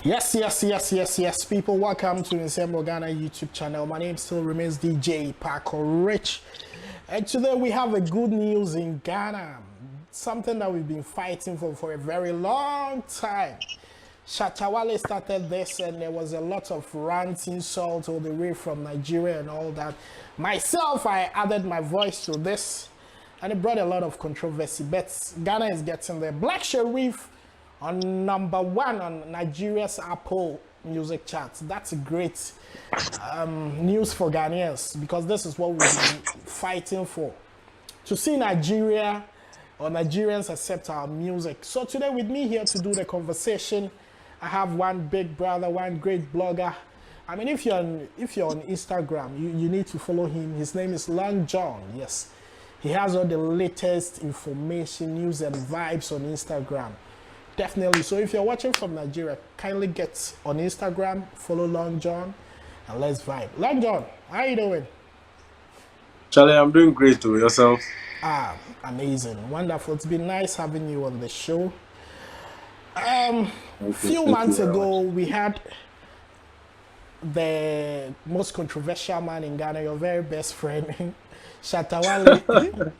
Yes, people. Welcome to Ensemble Ghana YouTube channel. My name still remains DJ Paco Rich. And today we have a good news in Ghana. Something that we've been fighting for a very long time. Shatawale started this and there was a lot of rants, insults all the way from Nigeria and all that. Myself, I added my voice to this and it brought a lot of controversy. But Ghana is getting there. Black Sherif on #1 on Nigeria's Apple music charts. That's great news for Ghanaians because this is what we've been fighting for. To see Nigeria or Nigerians accept our music. So today with me here to do the conversation, I have one big brother, one great blogger. I mean, if you're on Instagram, you need to follow him. His name is Long John. Yes, he has all the latest information, news, and vibes on Instagram. Definitely. So if you're watching from Nigeria, kindly get on Instagram, follow Long John, and let's vibe. Long John, how you doing? Charlie, I'm doing great to yourself. Amazing, wonderful. It's been nice having you on the show. Thank Few you months very ago, much. we had the most controversial man in Ghana, your very best friend, Shatawale,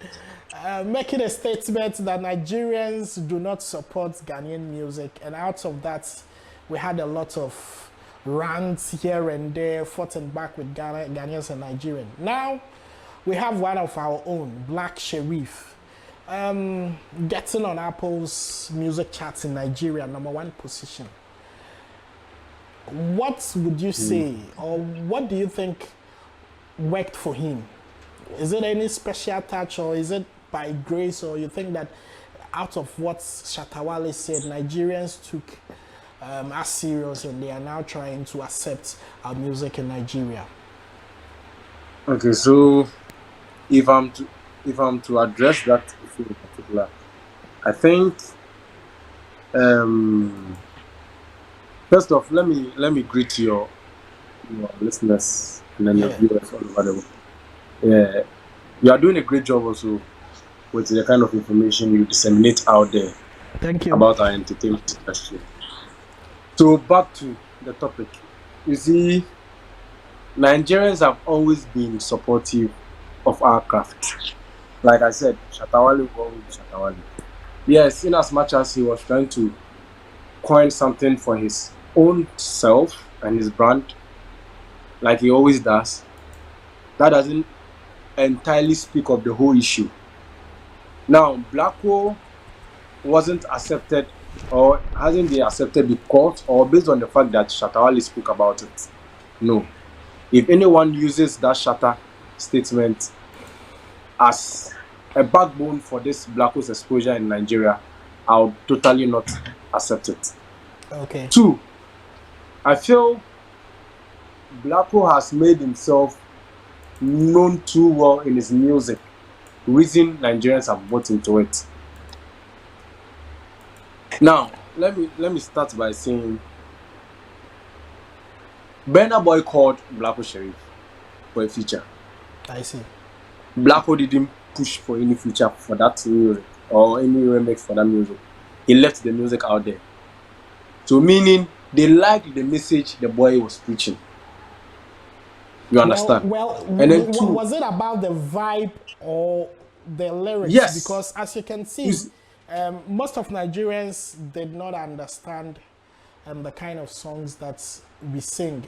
making a statement that Nigerians do not support Ghanaian music. And out of that, we had a lot of rants here and there, fought and back with Ghanaians and Nigerians. Now, we have one of our own, Black Sherif, getting on Apple's music charts in Nigeria, #1 position. What would you say, or what do you think worked for him? Is it any special touch, or is it by grace, or you think that out of what Shatawale said, Nigerians took us serious and they are now trying to accept our music in Nigeria? Okay, so if I'm to address that issue in particular, I think first off, let me greet your listeners and then the Yeah, viewers all over the world. Yeah, you are doing a great job also with the kind of information you disseminate out there thank you. about our entertainment industry. So back to the topic. You see, Nigerians have always been supportive of our craft. Like I said, Shatawale will always be Shatawale. Yes, in as much as he was trying to coin something for his own self and his brand, like he always does, that doesn't entirely speak of the whole issue. Now, Blacko wasn't accepted or hasn't been accepted because or based on the fact that Shatawale spoke about it. No. If anyone uses that Shatta statement as a backbone for this Blacko's exposure in Nigeria, I'll totally not accept it. Okay. 2, I feel Blacko has made himself known too well in his music. Reason Nigerians have bought into it. Now, let me start by saying Burna Boy called Blacko Sherif for a feature. I see. Blacko didn't push for any feature for that music or any remix for that music. He left the music out there. So meaning they liked the message the boy was preaching. You understand? And then 2, Was it about the vibe or the lyrics? yes, Because as you can you see, see, most of Nigerians did not understand the kind of songs that we sing,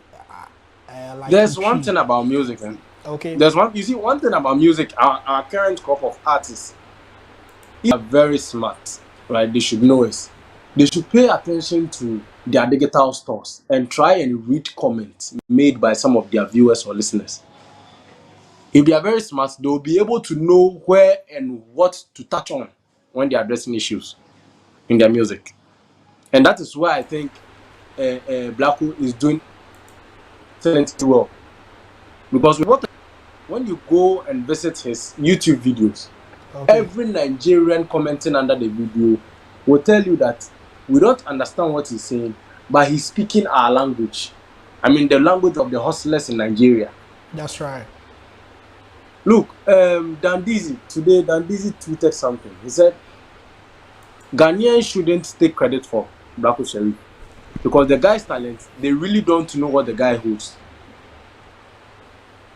like there's one Ichi. thing about music, and Okay, there's one thing about music. Our current crop of artists are very smart, right? They should know it. They should pay attention to their digital stores and try and read comments made by some of their viewers or listeners. If they are very smart, they will be able to know where and what to touch on when they are addressing issues in their music. And that is why I think Blacko is doing excellently well. Because when you go and visit his YouTube videos, okay, every Nigerian commenting under the video will tell you that we don't understand what he's saying, but he's speaking our language. I mean, the language of the hustlers in Nigeria. that's right. Look, Dandizi tweeted something. He said Ghanaians shouldn't take credit for Blacko Sherif. because the guy's talent, they really don't know what the guy holds.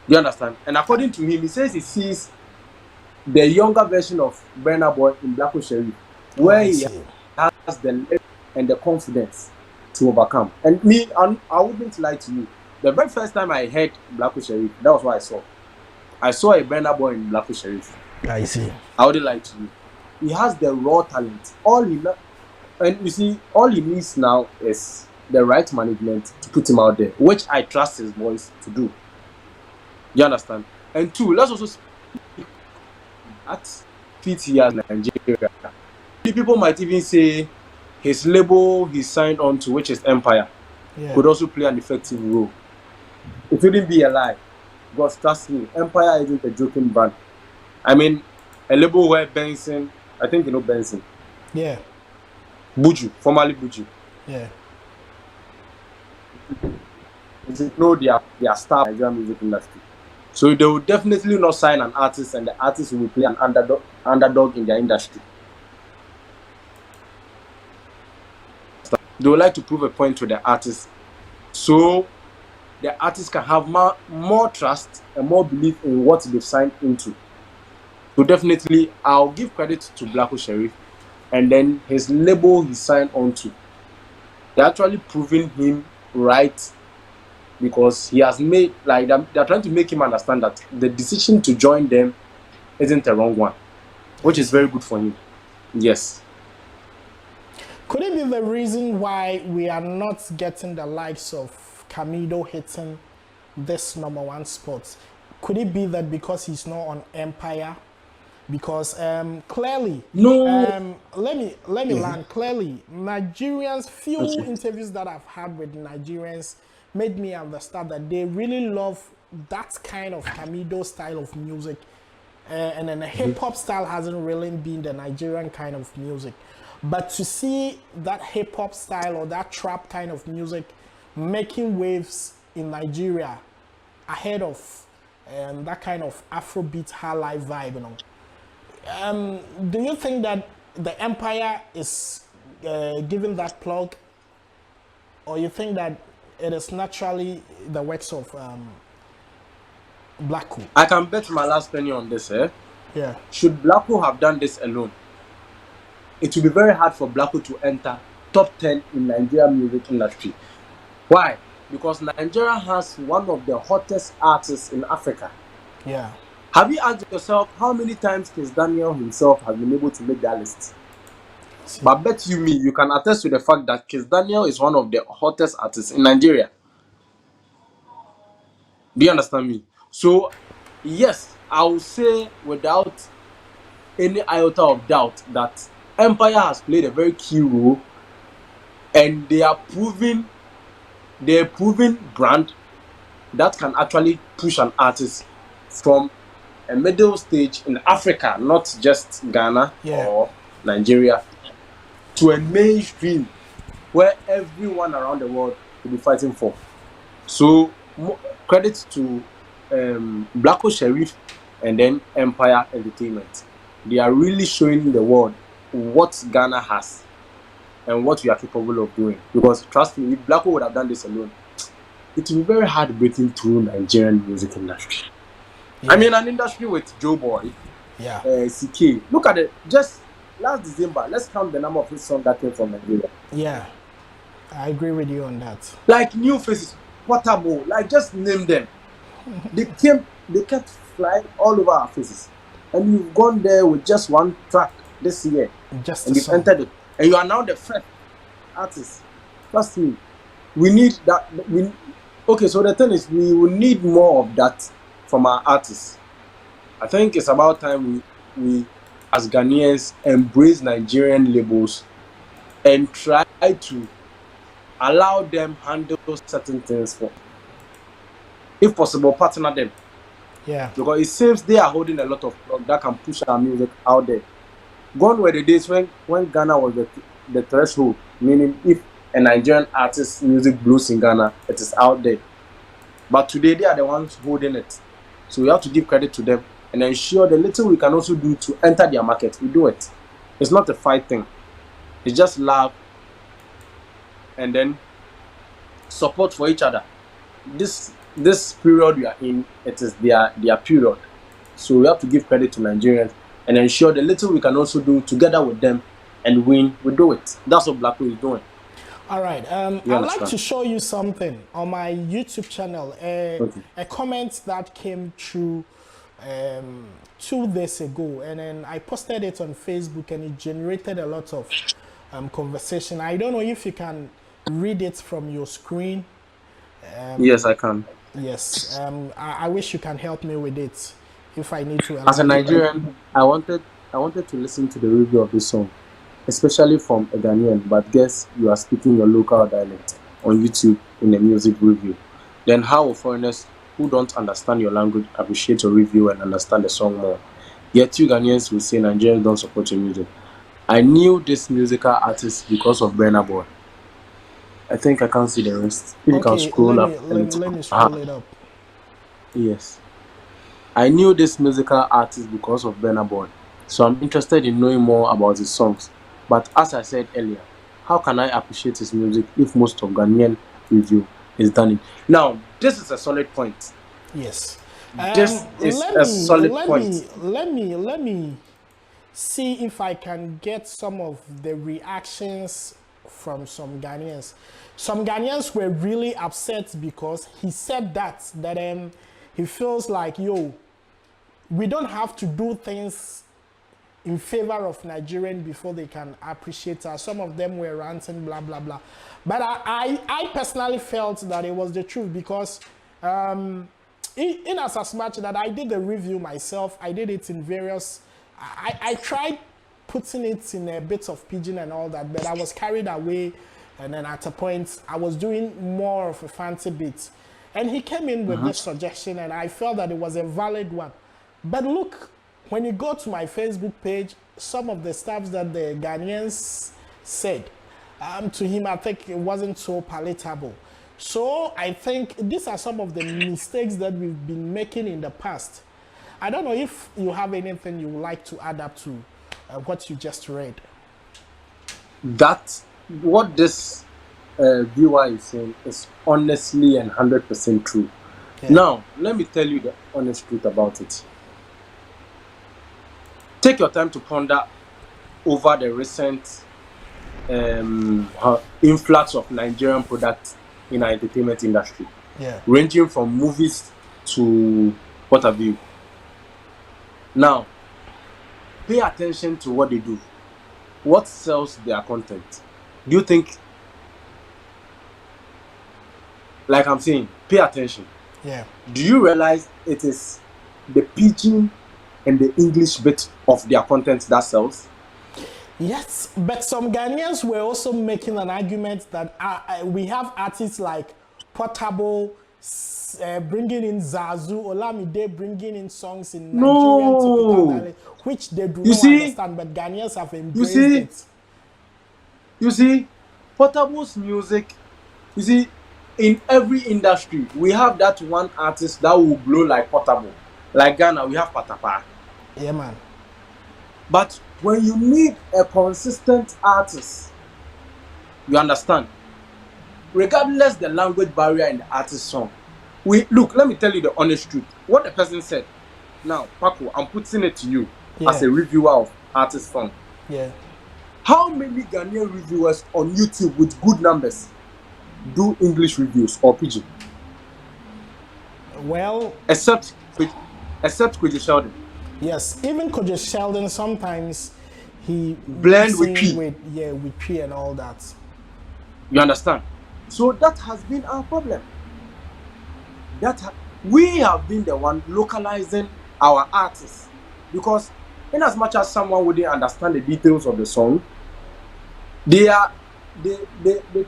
You understand? And according to him, he says he sees the younger version of Burna Boy in Kwaku Sherif, where he has the level and the confidence to overcome. And me, I wouldn't lie to you. The very first time I heard Kwaku Sherif, that was what I saw. I saw a Burna Boy in Kwaku Sherif. I see. I wouldn't lie to you. He has the raw talent. And you see, all he needs now is the right management to put him out there, which I trust his voice to do. You understand? And two, let's also speak at fit here in Nigeria. People might even say his label he signed on to, which is Empire, could also play an effective role. It wouldn't be a lie. Because trust me, Empire isn't a joking brand. I mean, a label where Benson, I think you know Benson. Yeah. Buju, formerly Buju. Yeah. You know their star in the Nigerian music industry. So they will definitely not sign an artist, and the artist will play an underdog in their industry. They would like to prove a point to the artist, so the artist can have more trust and more belief in what they've signed into. So definitely, I'll give credit to Kwaku Sherif, and then his label he signed onto. They're actually proving him right, because he has made, like, they're trying to make him understand that the decision to join them isn't a wrong one, which is very good for him. Yes. Could it be the reason why we are not getting the likes of Camido hitting this #1 spot? Could it be that because he's not on Empire? Because clearly, no. Let me land. Clearly, Nigerians, few interviews that I've had with Nigerians made me understand that they really love that kind of Camido style of music, and then the hip hop style hasn't really been the Nigerian kind of music. But to see that hip hop style or that trap kind of music making waves in Nigeria ahead of that kind of Afrobeat high life vibe, you know. Do you think that the Empire is giving that plug, or you think that it is naturally the works of Kwaku? I can bet my last penny on this, Yeah. Should Kwaku have done this alone, it will be very hard for Kwaku to enter top 10 in Nigerian music industry. Why? Because Nigeria has one of the hottest artists in Africa. Yeah. Have you asked yourself how many times Kiss Daniel himself has been able to make that list? But bet you can attest to the fact that Kiss Daniel is one of the hottest artists in Nigeria. Do you understand me? So, yes, I will say without any iota of doubt that Empire has played a very key role, and they are proving brand that can actually push an artist from a middle stage in Africa, not just Ghana or Nigeria, to a mainstream where everyone around the world will be fighting for. So credit to Kwaku Sherif and then Empire Entertainment. They are really showing the world what Ghana has and what we are capable of doing. Because trust me, if Kwaku would have done this alone, it will be very hard breaking through Nigerian music industry. Yeah. I mean, an industry with Joe Boy, CK. Look at it. Just last December, let's count the number of his songs that came from Nigeria. Yeah, I agree with you on that. Like New Faces, Waterbo, like just name them. They kept flying all over our faces, and you've gone there with just one track this year, and you've entered it, and you are now the first artist. Trust me, we need that. Okay, so the thing is, we will need more of that from our artists. I think it's about time we as Ghanaians embrace Nigerian labels and try to allow them handle certain things for, if possible, partner them. Yeah. Because it seems they are holding a lot of plug that can push our music out there. Gone were the days when Ghana was the threshold, meaning if a Nigerian artist's music blows in Ghana, it is out there. But today they are the ones holding it. So we have to give credit to them and ensure the little we can also do to enter their market, we do it. It's not a fight thing. It's just love and then support for each other. This period we are in, it is their period. So we have to give credit to Nigerians and ensure the little we can also do together with them and win, we do it. That's what Blackpool is doing. All right. You I'd like understand? to show you something on my YouTube channel. Okay. A comment that came through 2 days ago, and then I posted it on Facebook, and it generated a lot of conversation. I don't know if you can read it from your screen. Yes, I can. Yes. I wish you can help me with it if I need to. As a Nigerian, I wanted to listen to the review of this song, especially from a Ghanaian, but guess you are speaking your local dialect on YouTube in a music review. Then how will foreigners who don't understand your language appreciate your review and understand the song more? Yet you Ghanaians will say Nigerians don't support your music. I knew this musical artist because of Burna Boy. I think I can't see the rest. If you can scroll up. Let me scroll it up. Yes. I knew this musical artist because of Burna Boy, so I'm interested in knowing more about his songs. But as I said earlier, how can I appreciate his music if most of Ghanaian review is done in? Now, this is a solid point. Yes. This is a solid point. Let me see if I can get some of the reactions from some Ghanaians. Some Ghanaians were really upset because he said that he feels like, yo, we don't have to do things in favor of Nigerian before they can appreciate us. Some of them were ranting, blah, blah, blah. But I personally felt that it was the truth because in as much that I did the review myself, I did it in various, I tried putting it in a bit of pidgin and all that, but I was carried away, and then at a point I was doing more of a fancy bit, and he came in with this suggestion, and I felt that it was a valid one. But look, when you go to my Facebook page, some of the stuff that the Ghanaians said to him, I think it wasn't so palatable. So I think these are some of the mistakes that we've been making in the past. I don't know if you have anything you would like to add up to what you just read. That what this viewer is saying is honestly and 100% true. Yeah. Now, let me tell you the honest truth about it. Take your time to ponder over the recent influx of Nigerian products in our entertainment industry. Yeah. Ranging from movies to what have you. Now, pay attention to what they do. What sells their content? Do you think, like I'm saying, pay attention. Yeah. Do you realize it is the pidgin and the English bit of their content that sells? Yes, but some Ghanaians were also making an argument that we have artists like Portable bringing in Zazu, Olamide bringing in songs in Nigerian typical dialect, which they do not understand, but Ghanaians have embraced it. You see, Portable's music, you see, in every industry, we have that one artist that will blow like Portable. Like Ghana, we have Patapa. Yeah, man. But when you need a consistent artist, you understand, regardless the language barrier in the artist song, look, let me tell you the honest truth. What the person said. Now, Kwaku, I'm putting it to you as a reviewer of artist song. Yeah. How many Ghanaian reviewers on YouTube with good numbers do English reviews or pidgin? Well, except Kwaku Sheldon. Yes, even Kwaku Sheldon sometimes he blend with P. With P and all that. You understand? So that has been our problem. We have been the one localizing our artists, because in as much as someone wouldn't understand the details of the song, they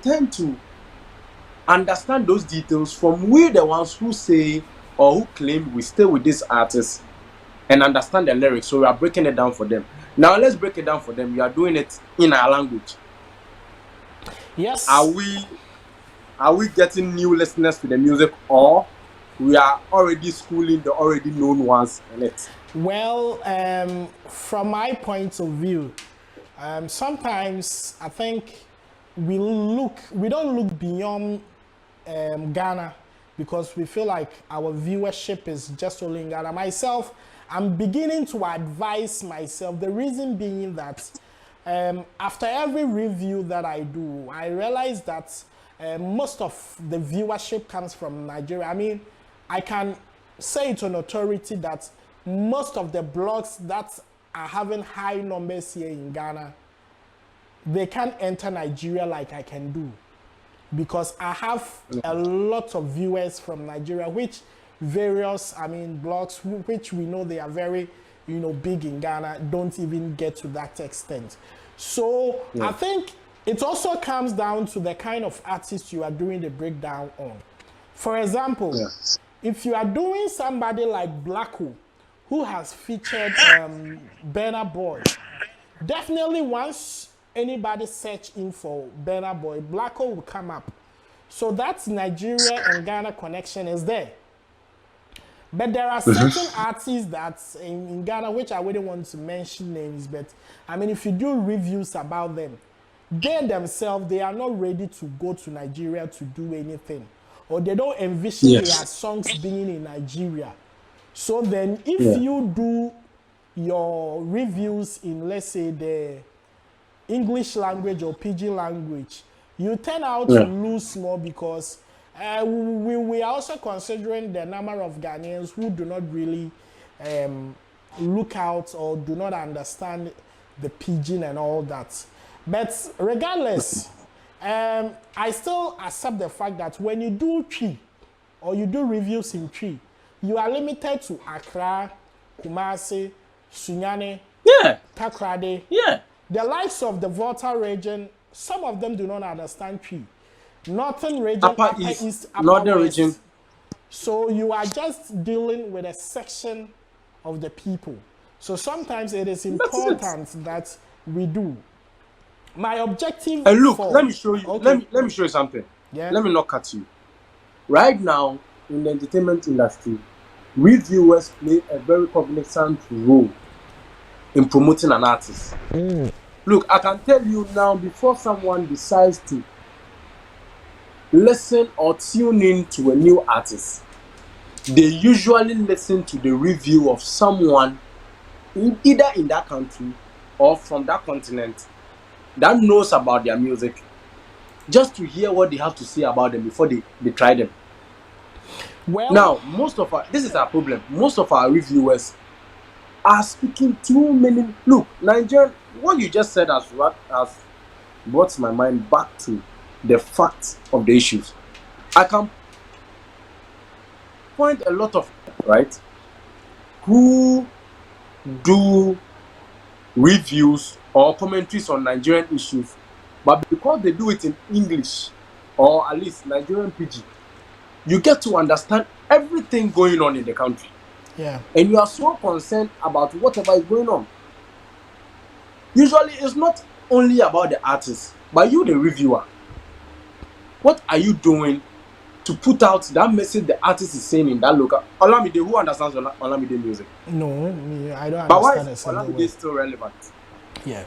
tend to understand those details from we the ones who say or who claim we stay with this artist and understand the lyrics. So we are breaking it down for them. Now let's break it down for them. We are doing it in our language. Yes. Are we getting new listeners to the music, or we are already schooling the already known ones in it? Well, from my point of view, sometimes I think we don't look beyond Ghana because we feel like our viewership is just only in Ghana. Myself, I'm beginning to advise myself. The reason being that after every review that I do, I realize that most of the viewership comes from Nigeria. I mean, I can say it on authority that most of the blogs that are having high numbers here in Ghana, they can't enter Nigeria like I can do. Because I have a lot of viewers from Nigeria, which various, blogs, which we know they are very, big in Ghana, don't even get to that extent. So I think it also comes down to the kind of artist you are doing the breakdown on. For example, if you are doing somebody like Kwaku, who has featured Burna Boy, definitely once anybody search in for Burna Boy, Kwaku will come up. So that's Nigeria and Ghana connection is there. But there are certain artists that in Ghana, which I wouldn't want to mention names, but if you do reviews about them, they themselves, they are not ready to go to Nigeria to do anything. Or they don't envision their songs being in Nigeria. So then if you do your reviews in, let's say, the English language or PG language, you turn out to lose more because we are also considering the number of Ghanaians who do not really look out or do not understand the pidgin and all that. But regardless, I still accept the fact that when you do Twi or you do reviews in Twi, you are limited to Accra, Kumasi, Sunyane, Takrade. The likes of the Volta region, some of them do not understand Twi. Northern region, Upper East, Upper Northern West. region. So you are just dealing with a section of the people. So sometimes it is important that we do. My objective. And look, let me show you. Okay. Let me show you something. Yeah. Let me not cut you. Right now in the entertainment industry, reviewers play a very cognizant role in promoting an artist. Look, I can tell you now, before someone decides to listen or tune in to a new artist, they usually listen to the review of someone either in that country or from that continent that knows about their music, just to hear what they have to say about them before they try them. Well, now, this is our problem. Most of our reviewers are speaking too many. Look, Nigerian, what you just said has brought my mind back to the facts of the issues. I can point a lot of right who do reviews or commentaries on Nigerian issues, but because they do it in English or at least Nigerian PG, you get to understand everything going on in the country. Yeah. And you are so concerned about whatever is going on. Usually it's not only about the artist, but you, the reviewer. What are you doing to put out that message the artist is saying in that local? Olamide, who understands Olamide music? No, I don't understand. But why is Olamide still relevant? Yeah.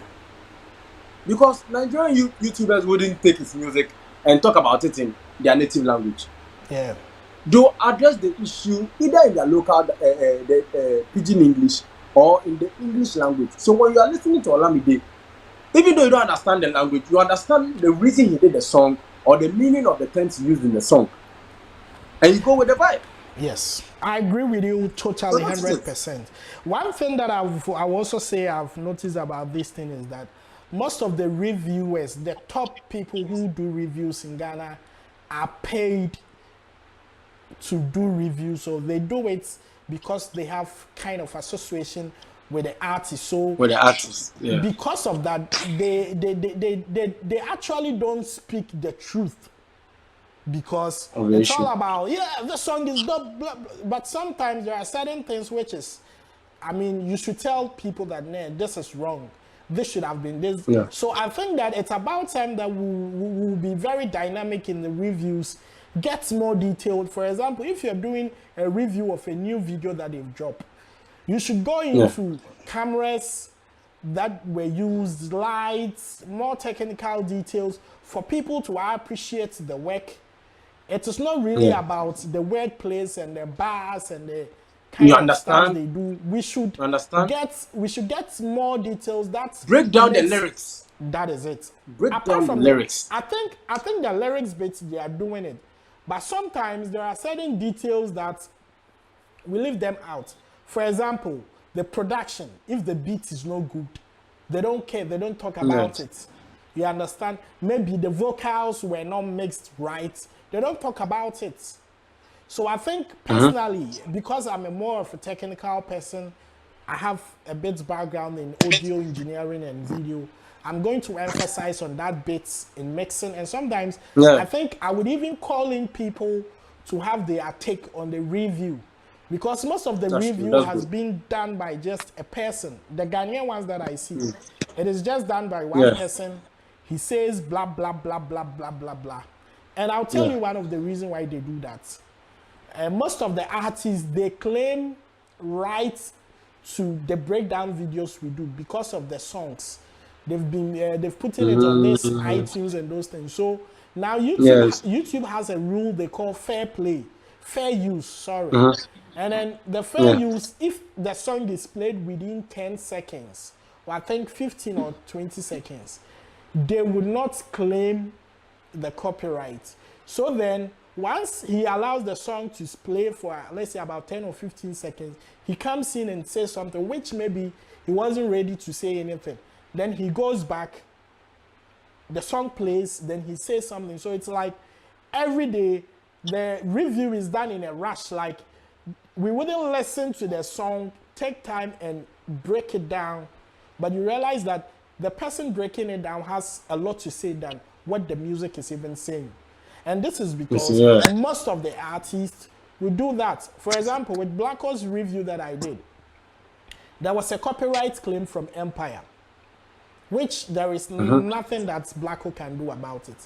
Because Nigerian YouTubers wouldn't take his music and talk about it in their native language. Yeah. They'll address the issue either in their local pidgin English or in the English language. So when you are listening to Olamide, even though you don't understand the language, you understand the reason he did the song or the meaning of the terms used in the song. And you go with the vibe. Yes, I agree with you totally, 100%. One thing that I also say I've noticed about this thing is that most of the reviewers, the top people who do reviews in Ghana, are paid to do reviews, so they do it because they have kind of association with the artist. So with the artist, yeah. Because of that, they actually don't speak the truth. Because it's all about, the song is not blah, blah. But sometimes there are certain things which is, you should tell people that, nah, this is wrong. This should have been this. Yeah. So I think that it's about time that we will be very dynamic in the reviews, get more detailed. For example, if you're doing a review of a new video that they've dropped, you should go into cameras, that were used, lights, more technical details for people to appreciate the work. It is not really about the workplace and the bars and the kind You of stuff understand? they do. We should Understand? get more details. That Break down the makes, lyrics. that is it. Break Apart down the from lyrics. I think the lyrics bits they are doing it, but sometimes there are certain details that we leave them out. For example, the production. If the beat is no good, they don't care. They don't talk about it. You understand? Maybe the vocals were not mixed right. They don't talk about it. So I think personally, because I'm more of a technical person, I have a bit background in audio engineering and video. I'm going to emphasize on that bit in mixing, and sometimes I think I would even call in people to have their take on the review, because most of the review has been done by just a person. The Ghanaian ones that I see, it is just done by one person. He says blah blah blah blah blah blah blah, and I'll tell you one of the reasons why they do that. Most of the artists, they claim rights to the breakdown videos we do because of the songs. They've put it on this iTunes and those things. So now YouTube has a rule they call fair play, fair use. Sorry, and then the fair use, if the song is played within 10 seconds, or I think 15 or 20 seconds, they would not claim the copyright. So then, once he allows the song to play for, let's say, about 10 or 15 seconds, he comes in and says something which maybe he wasn't ready to say anything. Then he goes back, the song plays, then he says something. So it's like every day the review is done in a rush. Like, we wouldn't listen to the song, take time and break it down, but you realize that the person breaking it down has a lot to say than what the music is even saying. And this is because most of the artists will do that. For example, with Blacko's review that I did, there was a copyright claim from Empire, which there is nothing that Blacko can do about it.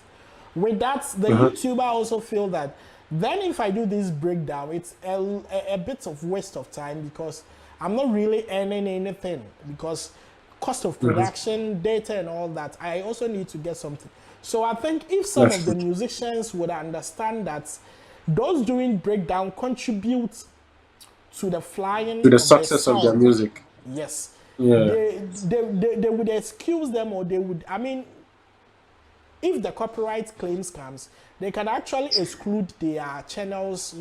With that, the YouTuber also feel that then if I do this breakdown, it's a bit of waste of time because I'm not really earning anything, because cost of production, data and all that, I also need to get something. So I think if some of the musicians would understand that those doing breakdown contribute to the flying, to the success of their music. Yes. Yeah. They would excuse them, or they would, I mean, if the copyright claims comes, they can actually exclude their channels,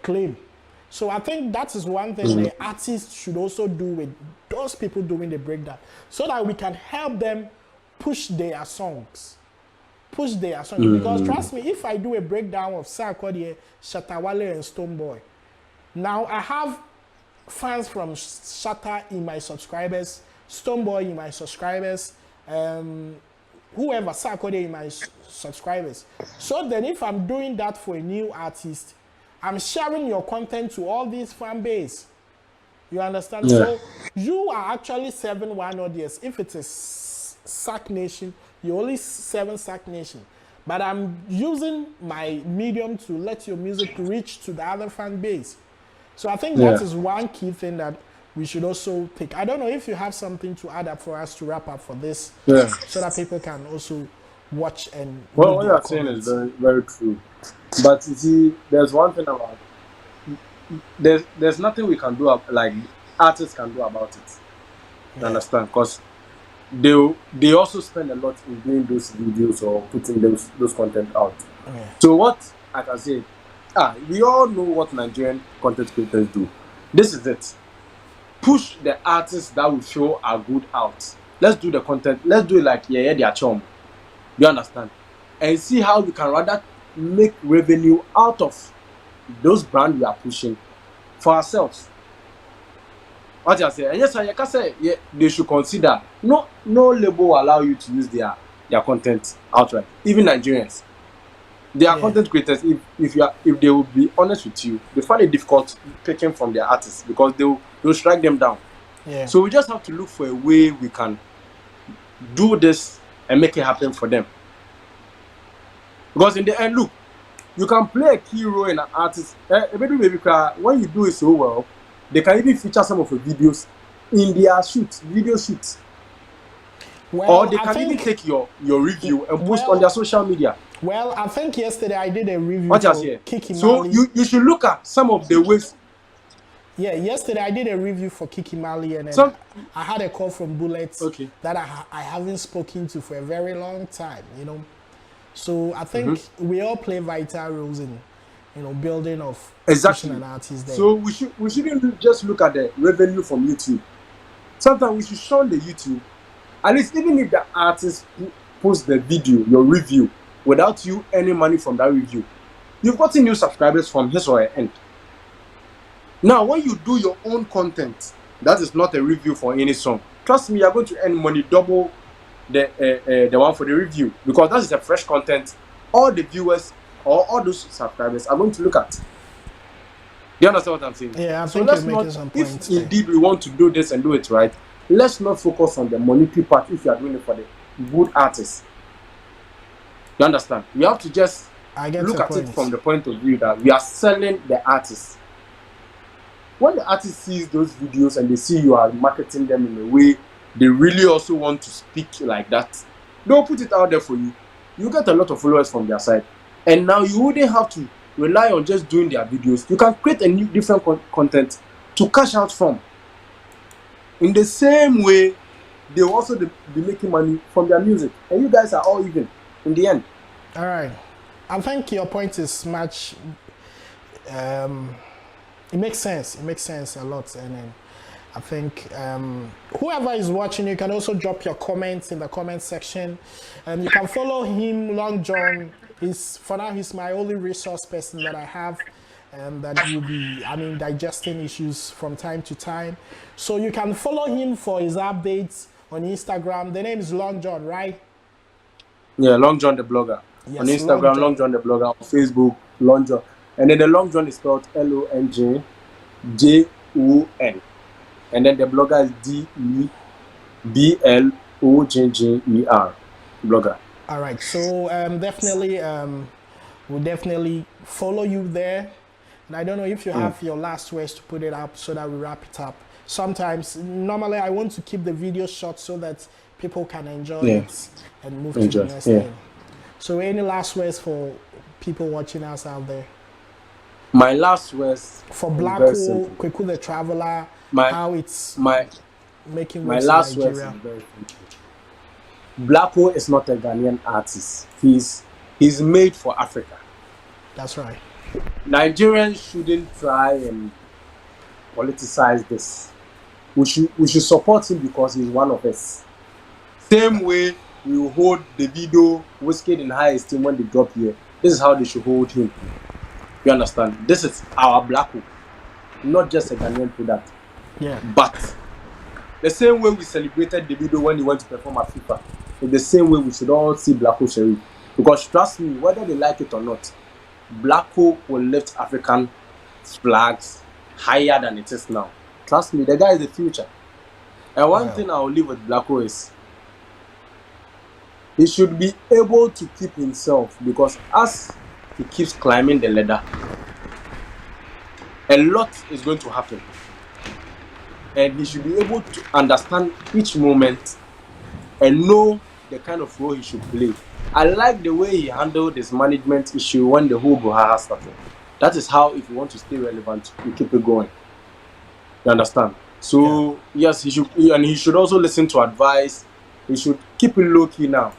claim. So I think that is one thing the artists should also do with those people doing the breakdown, so that we can help them push their songs. Because trust me, if I do a breakdown of Sarkodie, Shatawale and Stonebwoy, now I have fans from Shatta in my subscribers, Stonebwoy in my subscribers, whoever, Sarkodie in my subscribers. So then if I'm doing that for a new artist, I'm sharing your content to all these fan base. You understand? So you are actually serving one audience. If it's a Sack Nation, you only serving Sack Nation. But I'm using my medium to let your music reach to the other fan base. So I think that is one key thing that we should also take. I don't know if you have something to add up for us to wrap up for this, so that people can also watch and. Well, what you are saying is very, very true. But you see, there's one thing about there's nothing we can do like artists can do about it. You understand? Because they also spend a lot in doing those videos or putting those content out. So what I can say, we all know what Nigerian content creators do. This is it. Push the artists that will show are good out. Let's do the content. Let's do it like they are chum. You understand? And see how we can rather make revenue out of those brands we are pushing for ourselves. What I say, and yes, I can say they should consider no label will allow you to use their content outright. Even Nigerians, they are content creators. If they will be honest with you, they find it difficult picking from their artists because they'll strike them down. So we just have to look for a way we can do this and make it happen for them. Because in the end, look, you can play a key role in an artist. When you do it so well, they can even feature some of your videos in their shoots, video shoots. Well, Or they I can even think, take your review and post on well, their social media. well, I think yesterday I did a review What you for say? Kiki So Mali. you should look at some of the ways. Yeah, yesterday I did a review for Kiki Mali, and then Some I had a call from Bullets okay. that I haven't spoken to for a very long time, you know. So I think we all play vital roles in, you know, building of pushing Exactly. an artist there. So we shouldn't just look at the revenue from YouTube. Sometimes we should shun the YouTube. At least even if the artist post the video, your review, without you earning money from that review, you've gotten new subscribers from his or her end. Now, when you do your own content, that is not a review for any song. Trust me, you're going to earn money double the one for the review, because that is a fresh content. All the viewers or all those subscribers are going to look at. Do you understand what I'm saying? Yeah, I So think let's you're not, making some points if there. indeed we want to do this and do it right, let's not focus on the monetary part if you are doing it for the good artists. You understand? We have to just I get look your at it point. from the point of view that we are selling the artists. When the artist sees those videos and they see you are marketing them in a way they really also want to speak like that, they'll put it out there for you. You get a lot of followers from their side. And now you wouldn't have to rely on just doing their videos. You can create a new different content to cash out from. In the same way, they'll also be making money from their music. And you guys are all even in the end. All right. I think your point is much. It makes sense. It makes sense a lot, and then I think whoever is watching, you can also drop your comments in the comment section. You can follow him, Long John. For now he's my only resource person that I have, that will be, I mean, digesting issues from time to time. So you can follow him for his updates on Instagram. The name is Long John, right? Yeah, Long John the Blogger. Yes, On Instagram, Long John the Blogger. On Facebook, Long John. And then the Long John is spelled LONGJON. And then the blogger is DEBLOGGER. Blogger. All right. So definitely, we'll definitely follow you there. And I don't know if you have your last words to put it up so that we wrap it up. Normally I want to keep the video short so that people can enjoy it and move to the next thing. So any last words for people watching us out there? My last words for Kwaku, Kwaku the Traveler, how it's making my last in Nigeria. Words is very simple. Kwaku is not a Ghanaian artist. He's made for Africa. That's right. Nigerians shouldn't try and politicize this. We should support him because he's one of us. Same way we will hold Davido, Wizkid in high esteem when they drop here. This is how they should hold him. You understand? This is our Kwaku, not just a Ghanaian product. Yeah. But the same way we celebrated Davido when he went to perform at FIFA, in the same way we should all see Kwaku Sherif. Because trust me, whether they like it or not, Kwaku will lift African flags higher than it is now. Trust me, the guy is the future. And one thing I'll leave with Kwaku is he should be able to keep himself, because as he keeps climbing the ladder, a lot is going to happen. And he should be able to understand each moment and know the kind of role he should play. I like the way he handled his management issue when the whole Buhara started. That is how, if you want to stay relevant, you keep it going. You understand? So, yes, he should also listen to advice. He should keep it low-key now.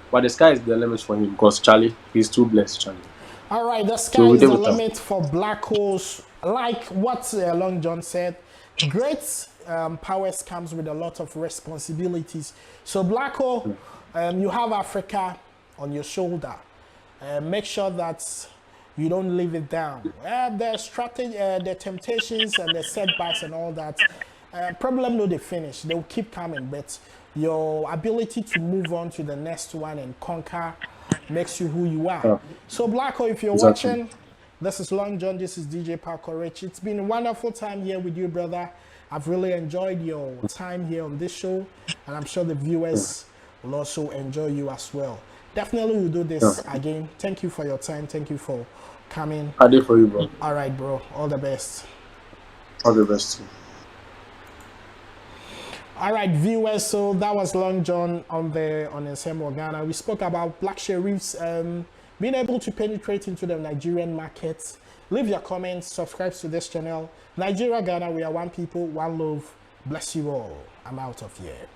But the sky is the limit for him, because Charlie, he's too blessed, Charlie. All right, the sky is the limit for Kwaku. Like what Long John said, great powers comes with a lot of responsibilities. So Kwaku, you have Africa on your shoulder. Make sure that you don't leave it down. The strategy, the temptations and the setbacks and all that, problem no they finish. They will keep coming, but your ability to move on to the next one and conquer makes you who you are. So Kwaku, if you're watching, this is Long John, this is DJ Kwaku Rich. It's been a wonderful time here with you, brother. I've really enjoyed your time here on this show, and I'm sure the viewers will also enjoy you as well. Definitely we'll do this again. Thank you for your time. Thank you for coming. I did for you, bro. All right, bro. All the best. All the best. All right, viewers. So that was Long John on Ensemble Ghana. We spoke about Black Sherifs being able to penetrate into the Nigerian market. Leave your comments. Subscribe to this channel. Nigeria, Ghana. We are one people, one love. Bless you all. I'm out of here.